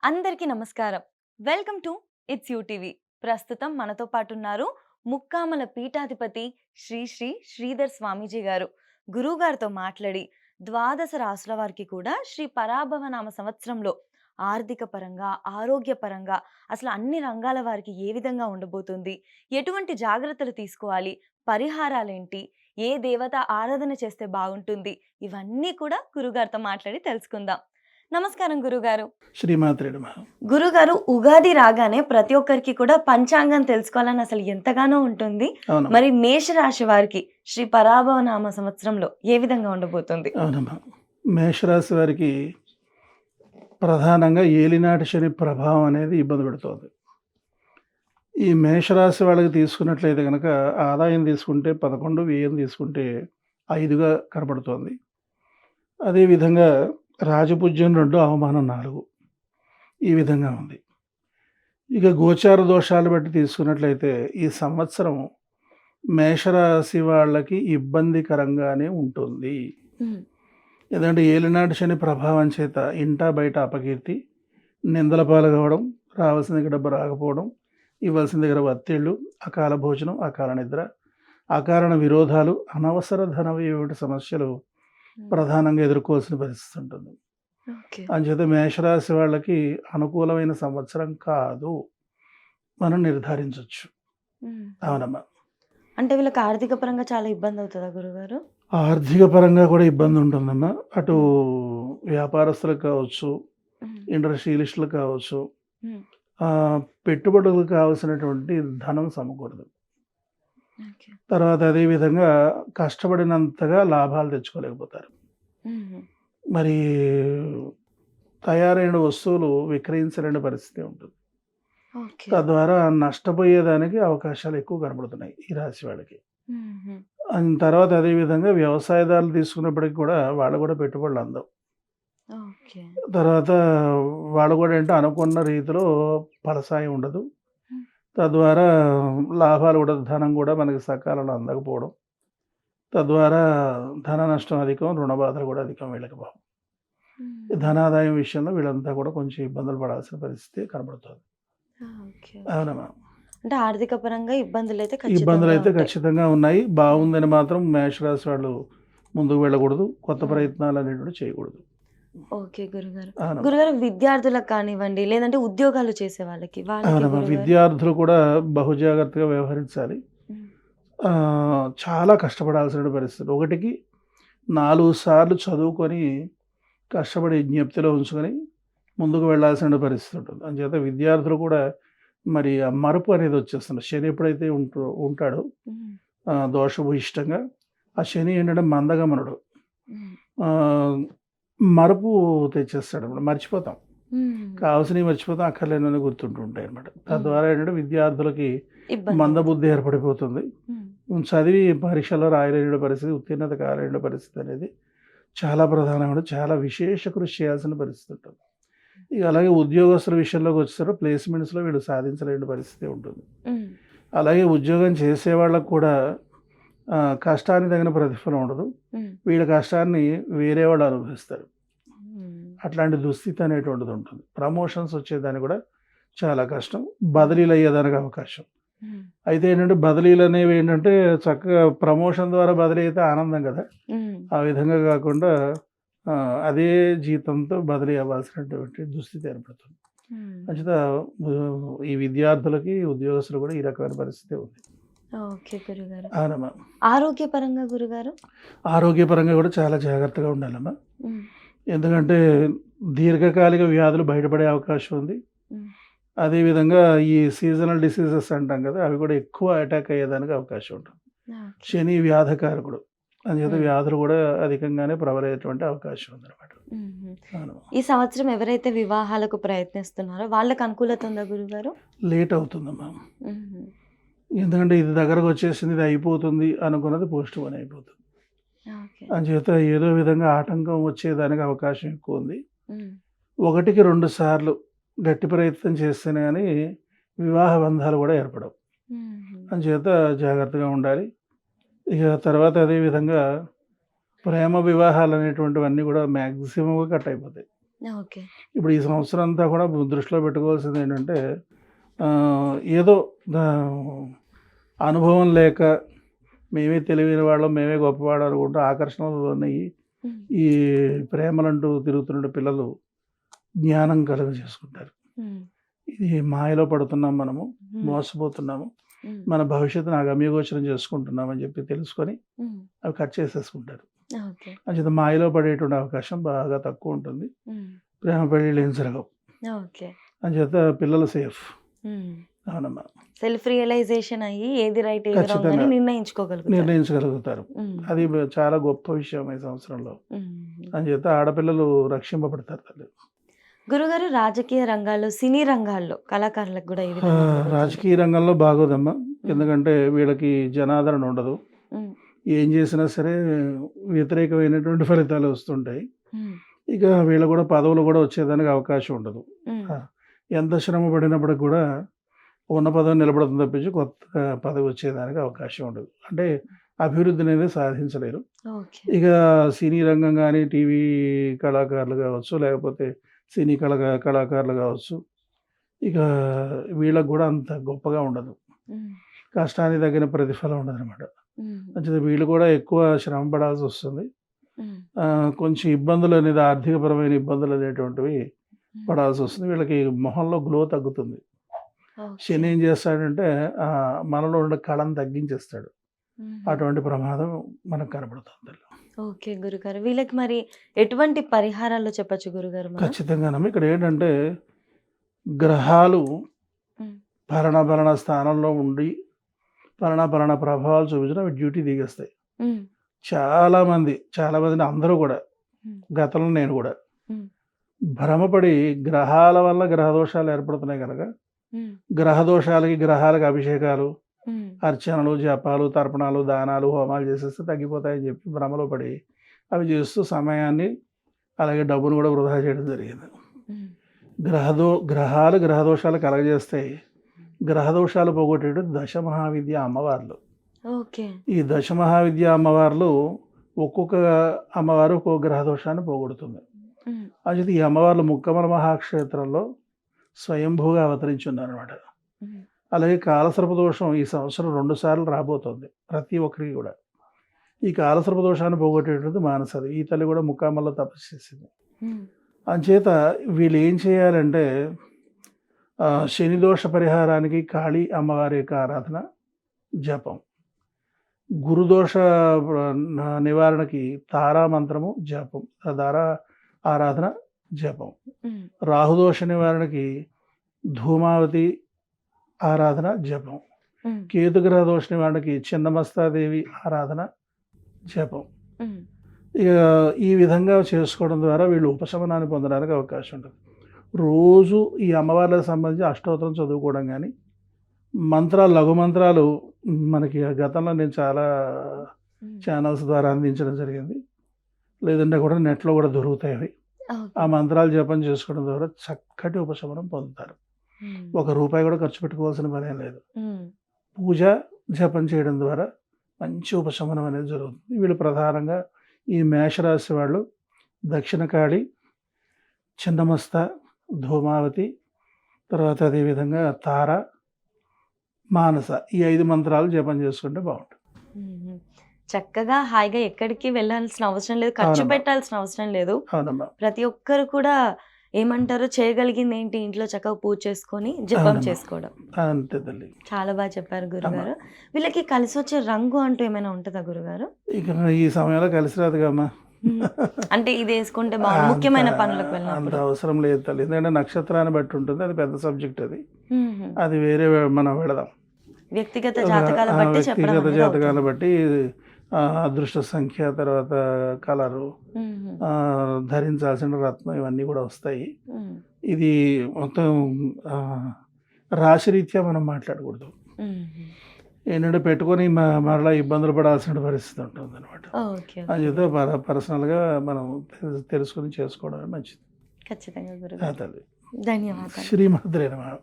అందరికీ నమస్కారం. Welcome to it's TV. ప్రస్తుతం మనతో పాటున్నారు ముక్కామల పీఠాధిపతి శ్రీ శ్రీ శ్రీధర్ స్వామీజీ గారు. గురువుగారితో మాట్లాడి ద్వాదశ రాసుల వారికి కూడా శ్రీ పరాభవనామ సంవత్సరంలో ఆర్థిక పరంగా, ఆరోగ్యపరంగా అసలు అన్ని రంగాల వారికి ఏ విధంగా ఉండబోతుంది? ఎటువంటి జాగ్రత్తలు తీసుకోవాలి? పరిహారాలేంటి? ఏ దేవత ఆరాధన చేస్తే బాగుంటుంది? ఇవన్నీ కూడా గురుగారితో మాట్లాడి తెలుసుకుందాం. నమస్కారం గురుగారు. శ్రీమాత్రే నమః. గురుగారు, ఉగాది రాగానే ప్రతి ఒక్కరికి కూడా పంచాంగం తెలుసుకోవాలని అసలు ఎంతగానో ఉంటుంది. అవునమ్మా. మరి మేషరాశి వారికి శ్రీ పరాభవనామ సంవత్సరంలో ఏ విధంగా ఉండబోతుంది? అవునమ్మా. మేషరాశి వారికి ప్రధానంగా ఏలినాటి శని ప్రభావం అనేది ఇబ్బంది పెడుతోంది. ఈ మేషరాశి వాళ్ళకి తీసుకున్నట్లయితే గనక ఆదాయం తీసుకుంటే 11, వ్యయం తీసుకుంటే 5గా కనపడుతోంది. అదేవిధంగా రాజపూజ్యం 2, అవమానం 4 ఈ విధంగా ఉంది. ఇక గోచార దోషాలు బట్టి తీసుకున్నట్లయితే ఈ సంవత్సరం మేషరాశి వాళ్ళకి ఇబ్బందికరంగానే ఉంటుంది. హ్మ్. ఎందుకంటే ఏలినాటి శని ప్రభావం చేత ఇంటా బయట అపకీర్తి, నిందల పాలు కావడం, రావాల్సిన దగ్గర డబ్బు రాకపోవడం, ఇవ్వాల్సిన దగ్గర ఒత్తిళ్ళు, అకాల భోజనం, అకాల నిద్ర, అకారణ విరోధాలు, అనవసర ధన వ్యయ సమస్యలు ప్రధానంగా ఎదుర్కోవాల్సిన పరిస్థితి ఉంటుంది. ఓకే. అంచేత మేషరాశి వాళ్ళకి అనుకూలమైన సంవత్సరం కాదు మనం నిర్ధారించవచ్చు. హ్మ్. అవునమ్మా. అంటే వీళ్ళకి ఆర్థిక పరంగా చాలా ఇబ్బంది అవుతదా గురుగారు? ఆర్థిక పరంగా కూడా ఇబ్బంది ఉంటుందమ్మా. అటు వ్యాపారస్తులకు కావచ్చు, హ్మ్. ఇండస్ట్రియలిస్టులకు కావచ్చు, హ్మ్. పెట్టుబడులకు కావాల్సినటువంటి ధనం సమకూరదు. ఓకే. తర్వాత అదేవిధంగా కష్టపడినంతగా లాభాలు తెచ్చుకోలేకపోతారు. హుహు. మరి తయారైన వస్తువులు విక్రయించలేని పరిస్థితి ఉంటుంది. ఓకే. తద్వారా నష్టపోయేదానికి అవకాశాలు ఎక్కువ కనబడుతున్నాయి ఈ రాశి వాళ్ళకి. హుహు. తర్వాత అదేవిధంగా వ్యవసాయదారులు తీసుకున్నప్పటికి కూడా వాళ్ళు కూడా పెట్టుబడులు అందవు. ఓకే. తర్వాత వాళ్ళు కూడా ఏంటంటే అనుకున్న రీతిలో ఫలసాయం ఉండదు. హ్మ్. తద్వారా లాభాలు కూడా ధనం కూడా మనకి సకాలంలో అందకపోవడం. తద్వారా ధన నష్టం అధికం, రుణ బాధలు కూడా అధికం వీళ్ళకి పాపం. ఈ హ్మ్. ధనాదాయం విషయంలో వీళ్ళంతా కూడా కొంచెం ఇబ్బందులు పడాల్సిన పరిస్థితి కనబడుతుంది. ఓకే. అవునమ్మా. అంటే ఆర్థిక పరంగా ఇబ్బందులైతే ఖచ్చితంగా ఇబ్బందులైతే ఉంటాయి. ఖచ్చితంగా ఉన్నాయి. హ్మ్. బావుందని మాత్రం మేషరాశి వాళ్ళు ముందుకు వెళ్ళకూడదు. కొత్త హ్మ్. ప్రయత్నాలనేటివి చేయకూడదు. ఓకే గురుగారు. అవునమ్మా. గురుగారు, విద్యార్థులకు కానివ్వండి, లేదంటే ఉద్యోగాలు చేసే వాళ్ళకి అవునమ్మా. గురుగారు? విద్యార్థులు కూడా బహు జాగ్రత్తగా వ్యవహరించాలి. హ్మ్. చాలా కష్టపడాల్సిన పరిస్థితి. ఒకటికి 4 సార్లు చదువుకొని, కష్టపడి జ్ఞప్తిలో ఉంచుకొని ముందుకు వెళ్ళాల్సిన పరిస్థితి ఉంటుంది. అంచేత విద్యార్థులు కూడా మరి ఆ మరుపు అనేది వచ్చేస్తుంది. శని ఎప్పుడైతే ఉంటాడో హ్మ్. దోషభూయిష్టంగా ఆ శని ఏంటంటే మందగమనుడు. హ్మ్. ఆహ్, మరుపు తెచ్చేస్తాడన్నమాట. మర్చిపోతాం. హ్మ్. కావాల్సినవి మర్చిపోతాం. అక్కర్లేనివన్నీ గుర్తుంటూ ఉంటాయన్నమాట. హ్మ్. తద్వారా ఏంటంటే విద్యార్థులకి ఇబ్బందవుతుంది. మందబుద్ధి ఏర్పడిపోతుంది. హ్మ్. చదివి పరీక్షల్లో రాయలేని పరిస్థితి, ఉత్తీర్ణత కాలేని పరిస్థితి అనేది చాలా ప్రధానమైన, చాలా విశేష కృషి చేయాల్సిన పరిస్థితి ఉంటుంది. ఇక అలాగే ఉద్యోగస్తుల విషయంలోకి వచ్చేసరికి ప్లేస్‌మెంట్స్‌లో వీళ్ళు సాధించలేని పరిస్థితి ఉంటుంది. హ్మ్. అలాగే ఉద్యోగం చేసేవాళ్ళకి కూడా కష్టానికి తగిన ప్రతిఫలం ఉండదు. హ్మ్. వీళ్ళ కష్టాన్ని వేరే వాళ్ళు అనుభవిస్తారు. హ్మ్. అట్లాంటి దుస్థితి అనేటువంటిది ఉంటుంది. ప్రమోషన్స్ వచ్చేదానికి కూడా చాలా కష్టం. బదిలీలు అయ్యేదానికి అవకాశం. హ్మ్. అయితే ఏంటంటే బదిలీలనేవి ఏంటంటే చక్కగా ప్రమోషన్ ద్వారా బదిలీ అయితే ఆనందం కదా! హ్మ్. ఆ విధంగా కాకుండా అదే జీతంతో బదిలీ అవ్వాల్సినటువంటి దుస్థితి ఏర్పడుతుంది. హ్మ్. అంచేత ఈ విద్యార్థులకి, ఉద్యోగస్తులు కూడా ఈ రకమైన పరిస్థితే ఉంది. ఓకే గురుగారు. అవునమ్మా. ఆరోగ్యపరంగా గురుగారు? ఆరోగ్యపరంగా కూడా చాలా జాగ్రత్తగా ఉండాలమ్మా. హ్మ్. ఎందుకంటే దీర్ఘకాలిక వ్యాధులు బయటపడే అవకాశం ఉంది. హ్మ్. అదేవిధంగా ఈ సీజనల్ డిసీజెస్ అంటాం కదా! అవి కూడా ఎక్కువ అటాక్ అయ్యేదానికి అవకాశం ఉంటుంది. ఓకే. శని వ్యాధకారకుడు. అంచేత హ్మ్. వ్యాధులు కూడా అధికంగానే ప్రబలేటువంటి అవకాశం ఉందన్నమాట. హుహు. అవును. ఈ సంవత్సరం ఎవరైతే వివాహాలకు ప్రయత్నిస్తున్నారో వాళ్ళకి అనుకూలత ఉందా గురుగారు? లేట్ అవుతుందమ్మా. హుహు. ఎందుకంటే ఇది దగ్గరకొచ్చేసింది, ఇది అయిపోతుంది అనుకున్నది పోస్ట్‌పోన్ అయిపోతుంది. ఓకే. అంచేత ఏదో విధంగా ఆటంకం వచ్చేదానికి అవకాశం ఎక్కువుంది. హ్మ్. 1కి 2 సార్లు గట్టి ప్రయత్నం చేస్తేనే గాని వివాహ బంధాలు కూడా ఏర్పడవు. హుహు. అంచేత జాగ్రత్తగా ఉండాలి. ఇక తర్వాత అదే విధంగా ప్రేమ వివాహాలనేటువంటివన్నీ కూడా మాక్సిమమ్‌గా కట్ అయిపోతాయి. ఓకే. ఇప్పుడు ఈ సంవత్సరం అంతా కూడా దృష్టిలో పెట్టుకోవాల్సింది ఏంటంటే ఏదో దా అనుభవం లేక మేమే తెలివైన వాళ్ళం, మేమే గొప్పవాడు అనుకుంటూ ఆకర్షణలోని హ్మ్. ఈ ప్రేమలంటూ తిరుగుతున్న పిల్లలు జ్ఞానం కలుగజేసుకుంటారు. హ్మ్. ఇది మాయలో పడుతున్నాం మనము, హ్మ్. మోసపోతున్నాము. హ్మ్. మన భవిష్యత్తును అగమ్యగోచరం చేసుకుంటున్నామని చెప్పి తెలుసుకొని హ్మ్. అవి కట్ చేసేసుకుంటారు. ఓకే. అంచేత మాయలో పడేటువంటి అవకాశం బాగా తక్కువ ఉంటుంది. హ్మ్. ప్రేమ పెళ్ళిళ్ళు ఏం జరగవు. ఓకే. అంచేత పిల్లలు సేఫ్. హ్మ్. అవునమ్మా. సెల్ఫ్ రియలైజేషన్ అయ్యి ఏది రైట్ ఏది రాంగ్ అని ఖచ్చితంగా నిర్ణయించుకోగలుగుతారు. నిర్ణయించగలుగుతారు. హ్మ్. అది చాలా గొప్ప విషయం ఈ సంవత్సరంలో. హ్మ్. అంచేత ఆడపిల్లలు రక్షింపబడతారు తల్లి. గురుగారు రాజకీయ రంగాల్లో, సినీ రంగాల్లో కళాకారులకు గూడా ఏ ఆ! విధంగా ఉండబోతుంది? రాజకీయ రంగంలో బాగోదమ్మా. హ్మ్. ఎందుకంటే వీళ్ళకి జనాదరణ ఉండదు. హ్మ్. ఏం చేసినా సరే వ్యతిరేకమైనటువంటి ఫలితాలు వస్తుంటాయి. హ్మ్. ఇక వీళ్ళు కూడా పదవులు కూడా వచ్చేదానికి అవకాశం ఉండదు. హ్మ్. ఆ! ఎంత శ్రమ పడినప్పటికి కూడా ఉన్న పదవి నిలబడుతుంది తప్పించి కొత్త పదవి వచ్చేదానికి అవకాశం ఉండదు. అంటే అభివృద్ధి అనేది సాధించలేరు. ఓకే. ఇక సినీ రంగం గాని, టీవీ కళాకారులు కావచ్చు, లేకపోతే సినీ కళాకారులు కావచ్చు, ఇక వీళ్ళకి కూడా అంత గొప్పగా ఉండదు. హ్మ్. కష్టానికి తగిన ప్రతిఫలం ఉండదనమాట. హ్మ్. అంచేత వీళ్ళు కూడా ఎక్కువ శ్రమ పడాల్సొస్తుంది. హ్మ్. కొంచెం ఇబ్బందులనేది ఆర్థికపరమైన ఇబ్బందులనేటువంటివి హ్మ్. పడాల్సొస్తుంది. వీళ్ళకి మొహంలో గ్లో తగ్గుతుంది. ఓకే. శని ఏం చేస్తాడంటే మనలో ఉండే కళను తగ్గించేస్తాడు. హుహు. అటువంటి ప్రమాదం మనకు కనపడుతుంది. ఓకే గురుగారు. వీళ్ళకి మరి ఎటువంటి పరిహారాలు చెప్పొచ్చు గురుగారు మనం? ఖచ్చితంగానమ్మా. ఇక్కడేంటంటే గ్రహాలు హ్మ్. పలానా స్థానంలో ఉండి పలానా ప్రభావాలు చూపించినా అవి డ్యూటీ దిగేస్తాయి. హ్మ్. చాలామందిని అందరూ కూడా హ్మ్. గతంలో నేను కూడా హ్మ్. భ్రమపడి గ్రహాల వల్ల గ్రహదోషాలు ఏర్పడుతున్నాయి గనక హ్మ్. గ్రహాలకు అభిషేకాలు, హ్మ్. అర్చనలు, జపాలు, తర్పణాలు, దానాలు, హోమాలు చేసేస్తే తగ్గిపోతాయని చెప్పి భ్రమలో పడి అవి చేస్తూ సమయాన్ని అలాగే డబ్బును కూడా వృధా చేయడం జరిగింది. హ్మ్. గ్రహాలు గ్రహదోషాలు కలగజేస్తాయి. గ్రహదోషాలు పోగొట్టేటి దశమహావిద్య అమ్మవార్లు. ఓకే. ఈ దశమహావిద్య అమ్మవార్లు ఒక్కొక్క అమ్మవారు ఒక్కొక్క గ్రహదోషాన్ని పోగొడుతుంది. హ్మ్. అయితే ఈ అమ్మవార్లు ముక్కమల మహాక్షేత్రంలో స్వయంభూగా అవతరించి ఉన్నారనమాట. హ్మ్. అలాగే కాలసర్ప దోషం ఈ సంవత్సరం 2 సార్లు రాబోతోంది ప్రతి ఒక్కరికి కూడా. ఈ కాలసర్ప దోషాన్ని పోగొట్టేటువంటిది మానసది. ఈ తల్లి కూడా ముక్కామల్లో తపస్సు చేసింది. హ్మ్. అంచేత వీళ్ళు ఏం చేయాలంటే శని దోష పరిహారానికి కాళీ అమ్మవారి యొక్క ఆరాధన, జపం. గురుదోష నివారణకి తారా మంత్రము, జపం. తారా ఆరాధన, జపం. హ్మ్. రాహుదోష నివారణకి ధూమావతి ఆరాధన, జపం. హ్మ్. కేతుగ్రహ దోష నివారణకి చిన్నమస్తాదేవి ఆరాధన, జపం. హ్మ్. ఇక ఈ విధంగా చేసుకోవడం ద్వారా వీళ్ళు ఉపశమనాన్ని పొందడానికి అవకాశం ఉంటుంది. రోజు ఈ అమ్మవార్లకు సంబంధించి అష్టోత్తరం చదువుకోవడం గానీ, లఘు మంత్రాలు మనకి గతంలో నేను చాలా హ్మ్. ఛానల్స్ ద్వారా అందించడం జరిగింది. లేదంటే కూడా నెట్‌లో కూడా దొరుకుతాయి అవి. ఆ ఓకే. మంత్రాలు జపం చేసుకోవడం ద్వారా చక్కటి ఉపశమనం పొందుతారు. హ్మ్. ఒక రూపాయి కూడా ఖర్చు పెట్టుకోవాల్సిన పనేం లేదు. హ్మ్. పూజ, జపం చేయడం ద్వారా మంచి ఉపశమనం అనేది జరుగుతుంది. వీళ్ళు ప్రధానంగా ఈ మేషరాశి వాళ్ళు దక్షిణ కాళి, చిన్నమస్త, ధూమావతి, తర్వాత అదేవిధంగా తార, మానస ఈ 5 మంత్రాలు జపం చేసుకుంటే బావుంటుంది. హుహు. చక్కగా హాయిగా ఎక్కడికి వెళ్ళాల్సిన అవసరం లేదు. ఖర్చు అవునమ్మా. పెట్టాల్సిన అవసరం లేదు. అవునమ్మా. ప్రతి ఒక్కరు కూడా ఏమంటారు చేయగలిగిందేంటి ఇంట్లో చక్కగా పూజ చేసుకొని జపం అవునమ్మా. చేసుకోవడం. అంతే తల్లి. చాలా బాగా చెప్పారు అమ్మ. గురుగారు. వీళ్ళకి కలిసొచ్చే రంగు అంటూ ఏమైనా ఉంటదా గురుగారు? ఇక ఈ సమయంలో కలిసి రాదుగా అమ్మా. హ్మ్. అంటే ఇదేసుకుంటే బావుండు అంత ముఖ్యమైన పనులకు అంత వెళ్ళినప్పుడు. అవసరం లేదు తల్లి. ఎందుకంటే నక్షత్రాన్ని బట్టి ఉంటుంది. అది పెద్ద సబ్జెక్ట్ అది. హుహు. అది వేరే మనం వెళదాం. వ్యక్తిగత ఒక జాతకాల బట్టి చెప్పడం వ్యక్తిగత అనేది జాతకాలను అవుతుంది. బట్టి అదృష్ట సంఖ్య, తర్వాత కలరు, హుహు. ధరించాల్సిన రత్నం ఇవన్నీ కూడా వస్తాయి. హ్మ్. ఇది మొత్తం ఆహ్, రాశిరీత్యా మనం మాట్లాడకూడదు. హుహు. ఏంటంటే పెట్టుకొని మరలా ఇబ్బందులు పడాల్సిన పరిస్థితి ఉంటుందనమాట. ఓకే. ఓకే అంచేత గురుగారు. పర్సనల్‌గా మనం తెలుసుకొని చేసుకోవడమే మంచిది. ఖచ్చితంగా ఆ గురుగారు. తల్లి. ధన్యవాదాలు. శ్రీమాత్రే నమః.